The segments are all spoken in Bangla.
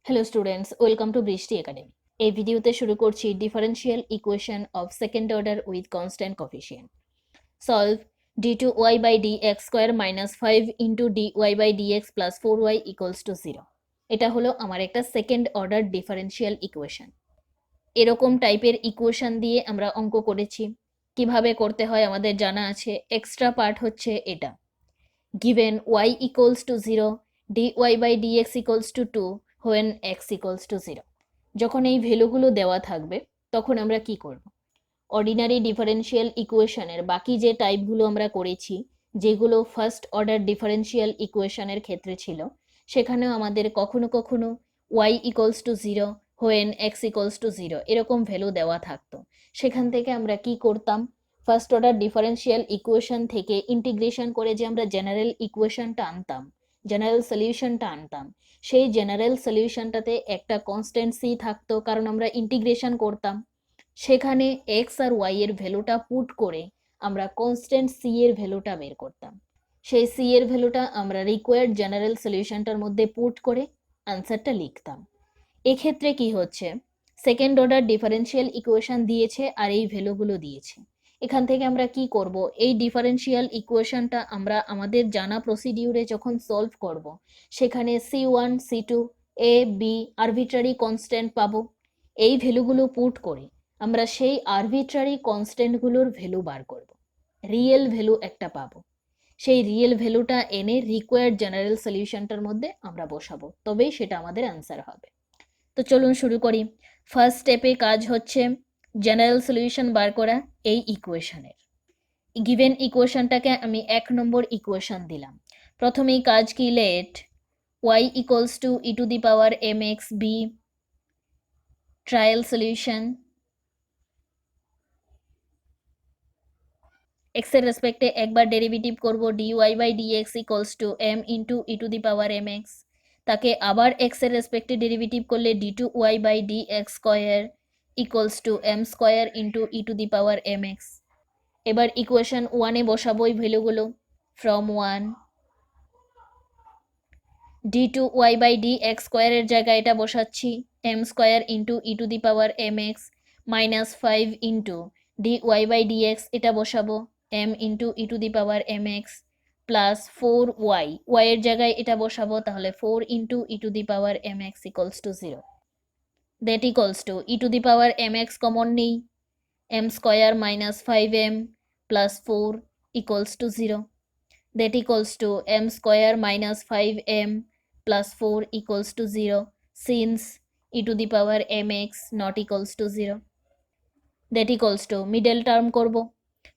হ্যালো স্টুডেন্টস, ওয়েলকাম টু বৃষ্টি একাডেমি। এই ভিডিওতে শুরু করছি differential equation of second order with constant coefficient. Solve d2y by dx square minus 5 into dy by dx plus 4y equals to 0। এটা হলো আমার একটা সেকেন্ড অর্ডার ডিফারেন্সিয়াল ইকুয়েশন। এরকম টাইপের ইকুয়েশন দিয়ে আমরা অঙ্ক করেছি। কিভাবে করতে হয় আমাদের জানা আছে। এক্সট্রা পার্ট হচ্ছে এটা। Given y equals to 0, dy by dx equals to 2 when x equals to 0। যখন এই ভ্যালুগুলো দেওয়া থাকবে তখন আমরা কি করব? অর্ডিনারি ডিফারেন্সিয়াল ইকুয়েশনের বাকি যে টাইপগুলো আমরা করেছি, যেগুলো ফার্স্ট অর্ডার ডিফারেন্সিয়াল ইকুয়েশনের ক্ষেত্রে ছিল, সেখানেও আমাদের কখনো কখনো y equals to 0 when x equals to 0 এরকম ভ্যালু দেওয়া থাকতো। সেখান থেকে আমরা কি করতাম, ফার্স্ট অর্ডার ডিফারেন্সিয়াল ইকুয়েশন থেকে ইন্টিগ্রেশন করে যে আমরা জেনারেল ইকুয়েশনটা আনতাম, জেনারেল সলিউশনটা আনতাম, সেই জেনারেল সলিউশনটাতে একটা কনস্ট্যান্ট সি থাকতো, কারণ আমরা ইন্টিগ্রেশন করতাম। সেখানে এক্স আর ওয়াই এর ভ্যালুটা পুট করে আমরা কনস্ট্যান্ট সি এর ভ্যালুটা বের করতাম। সেই সি এর ভ্যালুটা আমরা রিকোয়ার্ড জেনারেল সলিউশনটার মধ্যে পুট করে আনসারটা লিখতাম। এক্ষেত্রে কি হচ্ছে, সেকেন্ড অর্ডার ডিফারেন্সিয়াল ইকুয়েশন দিয়েছে আর এই ভ্যালুগুলো দিয়েছে। এখান থেকে আমরা কি করব, এই ডিফারেন্সিয়াল ইকুয়েশনটা আমরা আমাদের জানা প্রসিডিউরে যখন সলভ করব, সেখানে c1 c2 a b arbitrary constant পাবো। এই ভ্যালুগুলো পুট করে আমরা সেই আরবিট্রারি কনস্ট্যান্টগুলোর ভ্যালু বার করব, রিয়েল ভ্যালু একটা পাবো। সেই রিয়েল ভ্যালুটা এনে রিকোয়ার্ড জেনারেল সলিউশনটার মধ্যে আমরা বসাবো, তবেই সেটা আমাদের অ্যান্সার হবে। তো চলুন শুরু করি। ফার্স্ট স্টেপে কাজ হচ্ছে জেনারেল সলিউশন বার করা এই ইকুয়েশনের। গিভেন ইকুয়েশনটাকে আমি 1 নম্বর ইকুয়েশন দিলাম। প্রথমেই কাজ কি, let y equals to e to the power mx be trial solution. x এর রেসপেক্টে একবার ডেরিভেটিভ করব, dy by dx equals to m into e to the power mx। তাকে আবার x এর রেসপেক্টে ডেরিভেটিভ করলে d2y by dx square equals to m square into e to the power mx। এবার ইকুয়েশন 1 এ বসাবো এই ভ্যালুগুলো। ফ্রম 1 d2y বাই dx স্কোয়ারের জায়গায় এটা বসাচ্ছি m square into e to the power mx minus 5 into dy by dx এটা বসাবো m into e to the power mx plus 4y, y এর জায়গায় এটা বসাবো, তাহলে 4 into e to the power mx equals to 0। That equals to e to the power mx common নেই, m square minus 5m plus 4 equals to 0। That equals to m square minus 5m plus 4 equals to 0 since e to the power mx not equals to 0। that equals to middle term করব।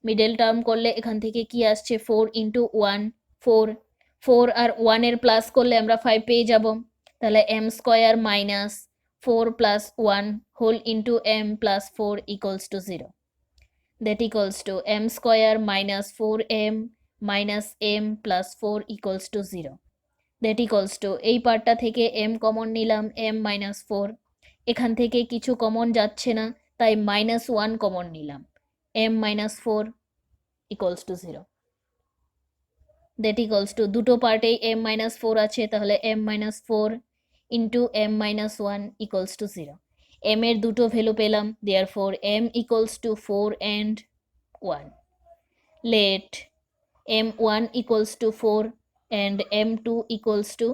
মিডল টার্ম করলে এখান থেকে কি আসছে, 4 ইন্টু 1 4, 4 আর 1 এর প্লাস করলে আমরা 5 পেয়ে যাব। তাহলে m square minus 4 plus 1 whole into m plus 4 equals to 0। that equals to m square minus 4m minus m plus 4 equals to 0। That equals to এই পার্টটা থেকে m কমন নিলাম, m মাইনাস 4। এখান থেকে কিছু কমন যাচ্ছে না, তাই মাইনাস 1 কমন নিলাম, m minus 4 equals to 0। That equals to দুটো পার্টেই m মাইনাস 4 আছে, তাহলে m minus 4 into m minus 1 equals to 0। m এর দুটো ভ্যালু পেলাম, therefore m equals to 4 and 1। Let m1 equals to 4 and m2 equals to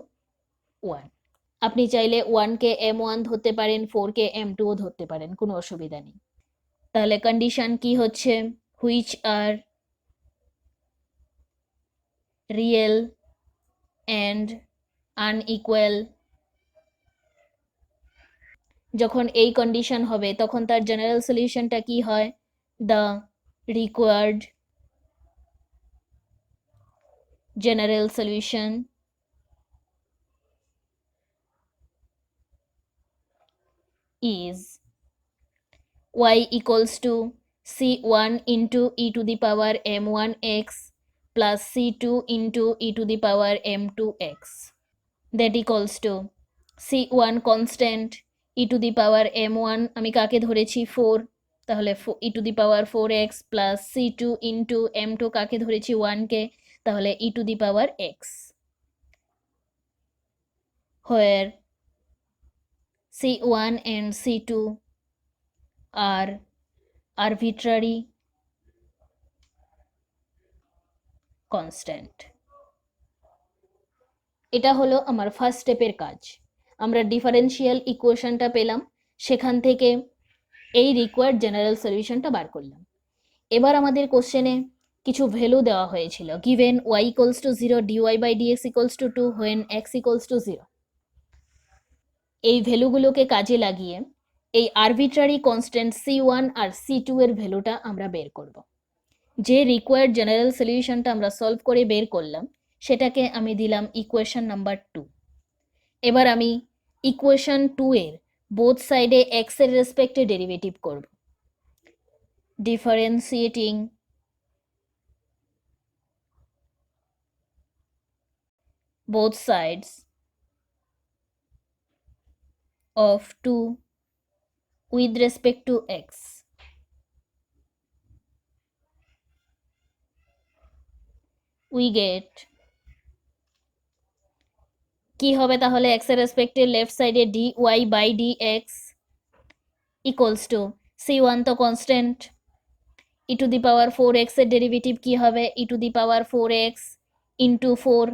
1। আপনি চাইলে 1কে m1 ধরতে পারেন, 4কে m2 ধরতে পারেন, কোনো অসুবিধা নেই। তাহলে কন্ডিশন কি হচ্ছে, which are real and unequal. যখন এই কন্ডিশন হবে তখন তার জেনারেল সলিউশনটা কি হয়, the required general solution is y equals to c1 into e to the power m1x plus c2 into e to the power m2x। that equals to c1 constant, e to the power m1 আমি কাকে ধরেছি 4, তাহলে e to the power 4x plus c2 into m2 কাকে ধরেছি 1 কে, তাহলে e to the power x, where C1 and C2 are arbitrary constant. এটা হলো আমার ফার্স্ট স্টেপের কাজ। আমরা ডিফারেনশিয়াল ইকুয়েশনটা পেলাম, সেখান থেকে এই রিকোয়ার্ড জেনারেল সলিউশনটা বার করলাম। এবার আমাদের কোশ্চেনে কিছু ভ্যালু দেওয়া হয়েছিল, given y equals to 0 dy by dx equals to 2 when x equals to 0। এই ভ্যালুগুলোকে কাজে লাগিয়ে এই আরবিট্রারি কনস্ট্যান্ট C1 আর C2 এর ভ্যালুটা আমরা বের করব। যে রিকোয়ার্ড জেনারেল সলিউশনটা আমরা সলভ করে বের করলাম সেটাকে আমি দিলাম ইকুয়েশন নাম্বার 2। এবার আমি ইকুয়েশন 2 এর বোথ সাইডে x এর রেসপেক্টে ডেরিভেটিভ করব। Differentiating both sides of 2 with respect to x, we get কি হবে তাহলে x এর রেসপেক্টে লেফট সাইডে dy by dx equals to c1 তো constant, e to the power 4x এর ডেরিভেটিভ কি হবে e to the power 4x into 4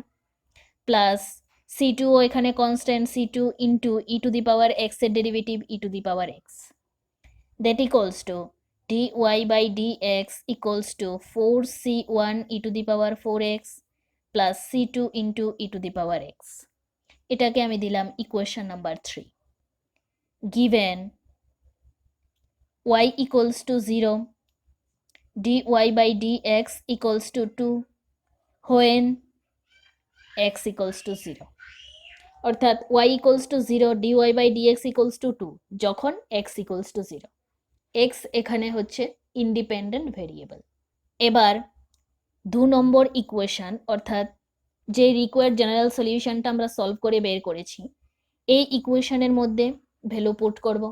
plus c2 ও এখানে constant c2 into e to the power x এর derivative e to the power x, that equals to dy by dx equals to 4c1 e to the power 4x plus c2 into e to the power x। এটাকে আমি দিলাম equation number 3। given y equals to 0 dy by dx equals to 2 when x equals to 0, অর্থাৎ y equals to 0 dy by dx equals to 2 যখন x equals to 0। x এখানে হচ্ছে ইন্ডিপেন্ডেন্ট ভেরিয়েবল। এবার 2 নম্বর ইকুয়েশন অর্থাৎ যে রিকোয়ার্ড জেনারেল সলিউশনটা আমরা সলভ করে বের করেছি এই ইকুয়েশনের মধ্যে ভ্যালু পুট করব,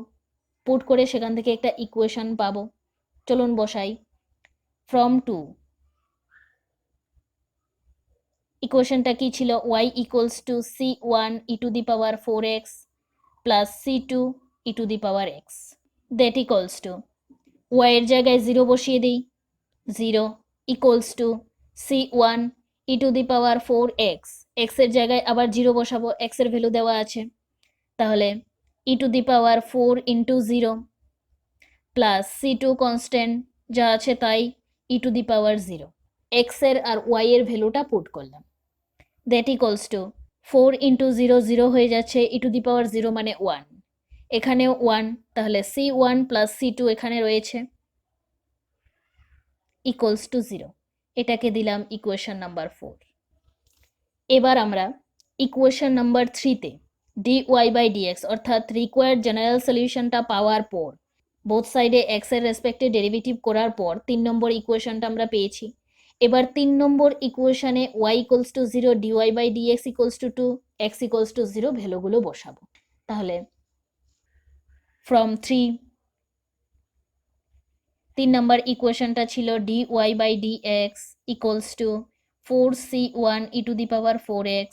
পুট করে সেখান থেকে একটা ইকুয়েশন পাবো। চলুন বসাই। ফ্রম 2 ইকুয়েশনটা কি ছিল, y equals to c1 e to the power 4x plus c2 e to the power x, that equals two y এর জায়গায় 0 বসিয়ে দিই, 0 equals to c1 e to the power 4x, x এর জায়গায় আবার 0 বসাবো, x এর ভ্যালু দেওয়া আছে, তাহলে e to the power 4 into 0 plus c2 constant যা আছে তাই e to the power 0, x এর আর y এর ভ্যালুটা পুট করলাম, দ্যাট ইকুয়ালস টু 4 ইন্টু 0 0 হয়ে যাচ্ছে, e টু দি পাওয়ার 0 মানে 1, এখানেও 1, তাহলে c1 প্লাস c2 এখানে রয়েছে ইকুয়ালস টু 0। এটাকে দিলাম ইকুয়েশন নাম্বার 4। এবার আমরা ইকুয়েশন নাম্বার 3তে dy বাই dx অর্থাৎ রিকোয়ার্ড জেনারেল সলিউশনটা পাওয়ার পর বোথ সাইডে x এর রেসপেক্টে ডেরিভেটিভ করার পর 3 নম্বর ইকুয়েশনটা আমরা পেয়েছি। এবার 3 নম্বর ইকুয়েশনে y equals to 0 dy by dx equals to 2 x equals to 0 ভ্যালুগুলো বসাবো। তাহলে ফ্রম 3 নম্বর ইকুয়েশনটা ছিল dy by dx equals to 4c1 e to the power 4x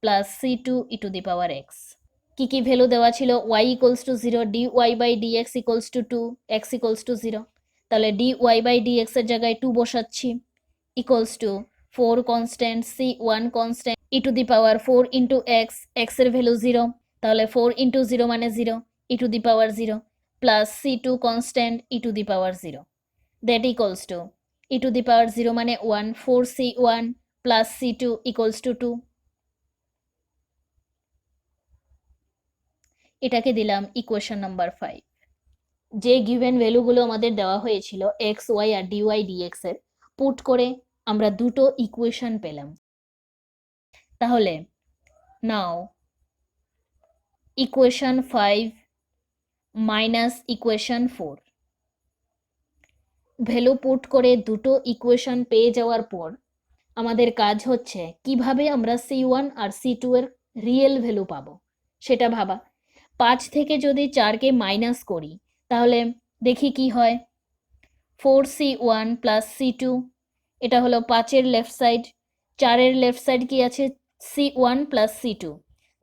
plus c2 e to the power x। কি কি ভ্যালু দেওয়া ছিল, y equals to 0 dy by dx equals to 2 x equals to 0, তাহলে dy বাই dx এর জায়গায় 2 বসাচ্ছি equals to 4 constant c1 constant e to the power 4 into x, x এর ভ্যালু 0, তাহলে 4 ইন্টু 0 মানে 0 e to the power 0 plus c2 constant e to the power 0, that equals to e to the power 0 মানে 1 4c1 plus c2 equals to 2। এটাকে দিলাম ইকুয়েশন নাম্বার 5। যে গিভেন ভ্যালুগুলো আমাদের দেওয়া হয়েছিল x y আর dy dx এর পুট করে আমরা দুটো ইকুয়েশন পেলাম। তাহলে now equation 5 minus equation 4 value put করে দুটো ইকুয়েশন পেয়ে যাওয়ার পর আমাদের কাজ হচ্ছে কিভাবে আমরা c1 আর c2 এর রিয়েল ভ্যালু পাবো সেটা ভাবা। 5 থেকে যদি 4কে মাইনাস করি তাহলে দেখি কি হয়, 4c1 প্লাস c2, এটা হলো 5 এর লেফট সাইড, 4 এর লেফট সাইড কি আছে c1 প্লাস c2,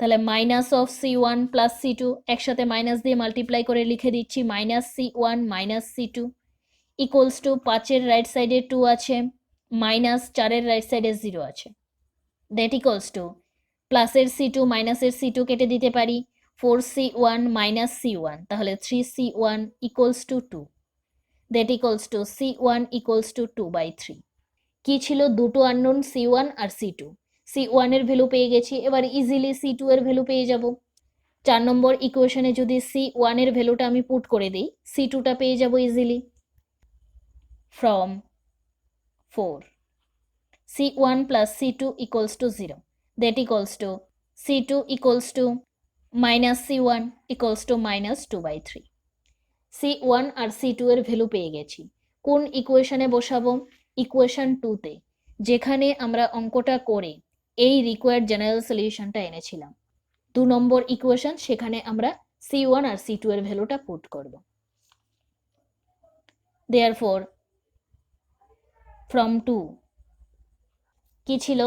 তাহলে minus of C1 plus C2 একসাথে মাইনাস দিয়ে মাল্টিপ্লাই করে লিখে দিচ্ছি minus C1 minus C2 equals to 5-এর রাইট সাইডে 2 আছে মাইনাস 4-এর রাইট সাইডে 0 আছে দ্যাট ইকুয়ালস টু প্লাসের C2 মাইনাসের C2 কেটে দিতে পারি 4C1 মাইনাস C1 তাহলে 3C1 equals to 2 that equals to C1 equals to 2/3 কি ছিল দুটো আননোন C1 আর C2 C1 এর ভ্যালু পেয়ে গেছি এবার ইজিলি C2 এর ভ্যালু পেয়ে যাব 4 নম্বর ইকুয়েশনে যদি C1 এর ভ্যালুটা আমি পুট করে দিই C2 টা পেয়ে যাব easily from 4 C1 plus C2 equals to 0 that equals to C2 equals to minus C1 equals to minus 2/3 C1 আর C2 এর ভ্যালু পেয়ে গেছি কোন ইকুয়েশনে বসাবো ইকুয়েশন 2 তে যেখানে আমরা অঙ্কটা করে এই রিকোয়ার্ড জেনারেল সলিউশনটা এনেছিলাম 2 নম্বর ইকুয়েশন সেখানে আমরা C1 আর C2 এর ভ্যালুটা পুট করব therefore from 2 কি ছিল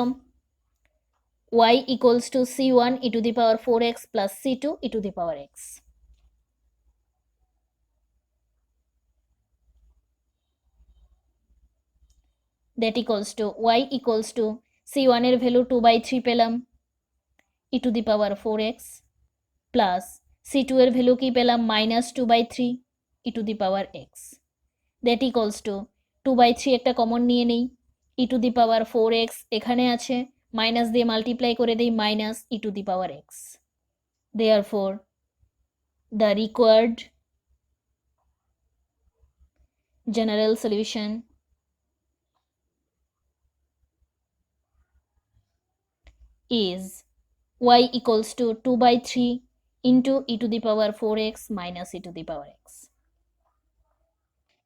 y equals to C1 e to the power 4x plus C2 e to the power x that equals to y equals to C1 এর ভ্যালু 2/3 পেলাম e to the power 4x plus C2 এর ভ্যালু কি পেলাম minus 2/3 e to the power x that equals to 2/3 একটা কমন নিয়ে নেই e to the power 4x এখানে আছে মাইনাস দিয়ে মাল্টিপ্লাই করে দেই minus e to the power x therefore the required general solution is y equals to 2/3 into e to the power 4x minus e to the power x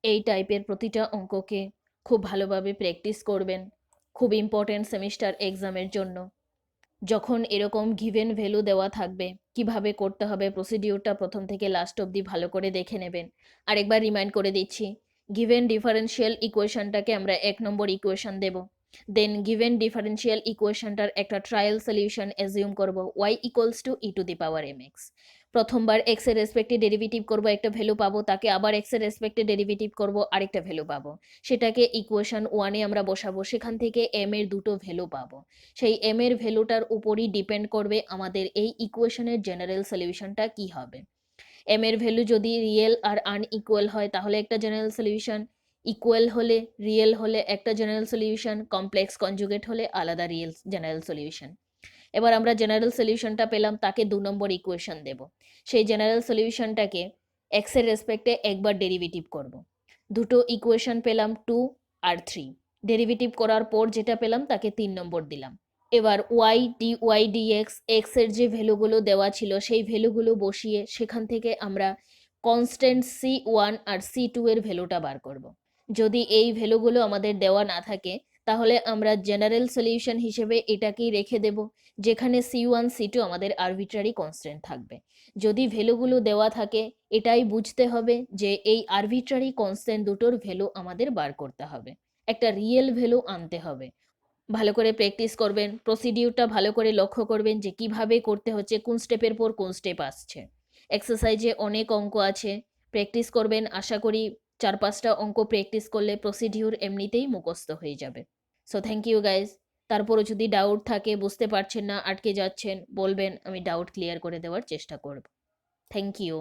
এই টাইপের প্রতিটা অঙ্ককে খুব ভালোভাবে প্র্যাকটিস করবেন খুব ইম্পর্টেন্ট সেমিস্টার এক্সামের জন্য যখন এরকম গিভেন ভ্যালু দেওয়া থাকবে কিভাবে করতে হবে প্রসিডিউরটা প্রথম থেকে লাস্ট অবধি ভালো করে দেখে নেবেন আরেকবার রিমাইন্ড করে দিচ্ছি গিভেন ডিফারেনশিয়াল ইকুয়েশনটাকে আমরা 1 নম্বর ইকুয়েশন দেব দেন গিভেন ডিফারেনশিয়াল ইকুয়েশনটার একটা ট্রায়াল সলিউশন অ্যাজিউম করব y equals to e to the power mx প্রথমবার x এর রেসপেক্টে ডেরিভেটিভ করব একটা ভ্যালু পাবো তাকে আবার x এর রেসপেক্টে ডেরিভেটিভ করব আরেকটা ভ্যালু পাবো সেটাকে ইকুয়েশন 1 এ আমরা বসাবো সেখান থেকে m এর দুটো ভ্যালু পাবো সেই m এর ভ্যালুটার উপরই ডিপেন্ড করবে আমাদের এই ইকুয়েশনের জেনারেল সলিউশনটা কি হবে m এর ভ্যালু যদি রিয়েল আর আনইকুয়াল হয় তাহলে একটা জেনারেল সলিউশন ইকুয়াল হলে রিয়েল হলে একটা জেনারেল সলিউশন কমপ্লেক্স কনজুগেট হলে আলাদা রিয়েল জেনারেল সলিউশন এবার আমরা জেনারেল সলিউশনটা পেলাম তাকে 2 নম্বর ইকুয়েশন দেব সেই জেনারেল সলিউশনটাকে x এর রেসপেক্টে একবার ডেরিভেটিভ করব দুটো ইকুয়েশন পেলাম 2 আর 3 ডেরিভেটিভ করার পর যেটা পেলাম তাকে 3 নম্বর দিলাম এবার y dy dx x এর যে ভ্যালুগুলো দেওয়া ছিল সেই ভ্যালুগুলো বসিয়ে সেখান থেকে আমরা কনস্ট্যান্ট C1 আর C2 এর ভ্যালুটা বার করব যদি এই ভ্যালুগুলো আমাদের দেওয়া না থাকে তাহলে আমরা জেনারেল সলিউশন হিসেবে এটাকেই রেখে দেব যেখানে C1 C2 আমাদের আরবিট্রারি কনস্ট্যান্ট থাকবে যদি ভ্যালুগুলো দেওয়া থাকে এটাই বুঝতে হবে যে এই আরবিট্রারি কনস্ট্যান্ট দুটোর ভ্যালু আমাদের বার করতে হবে একটা রিয়েল ভ্যালু আনতে হবে ভালো করে প্র্যাকটিস করবেন প্রসিডিউরটা ভালো করে লক্ষ্য করবেন যে কিভাবে করতে হচ্ছে কোন স্টেপের পর কোন স্টেপ আসছে এক্সারসাইজে অনেক অঙ্ক আছে প্র্যাকটিস করবেন আশা করি 4-5টা অঙ্ক প্র্যাকটিস করলে প্রসিডিউর এমনিতেই মুখস্থ হয়ে যাবে সো থ্যাংক ইউ গাইজ তারপরও যদি ডাউট থাকে বুঝতে পারছেন না আটকে যাচ্ছেন বলবেন আমি ডাউট ক্লিয়ার করে দেওয়ার চেষ্টা করব থ্যাংক ইউ